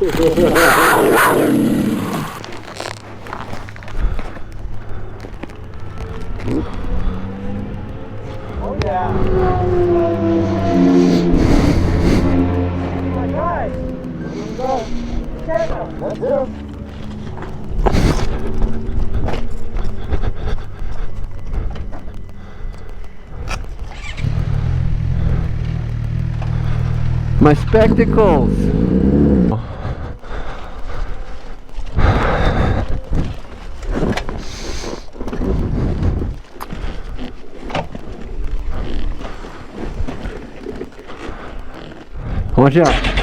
Oh yeah. My guy. Let's go. My spectacles. Watch out.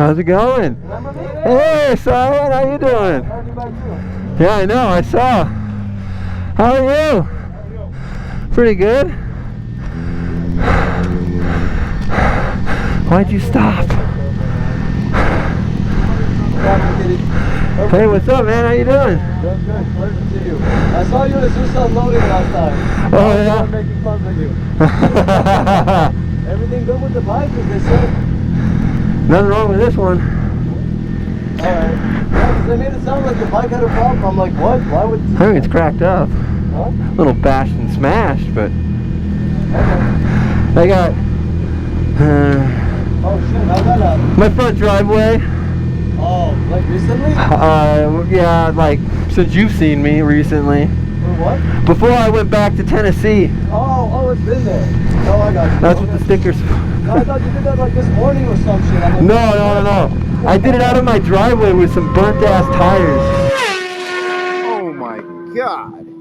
How's it going? Remember me? Hey, Simon, how you doing? Heard you back too. Yeah, I know, I saw. How are you? Pretty good. Why'd you stop? Hey, what's up, man? How you doing? Doing good. Pleasure to see you. I saw you at Zeus Unloading last time. Oh, yeah? I'm making fun of you. Everything good with the bike, as they said? Nothing wrong with this one. Alright. Yeah, because they made it sound like your bike had a problem. I'm like, what? Why would... I think it's cracked up. What? A little bashed and smashed, but Okay. I got Oh shit, how's that happen? my front driveway. Oh, like recently? Yeah, like since you've seen me recently. For what? Before I went back to Tennessee. Oh, it's been there. Oh, I got you. That's what the stickers. No, I thought you did that like this morning or some shit. I'm like, No. I did it out of my driveway with some burnt ass tires. Oh my God.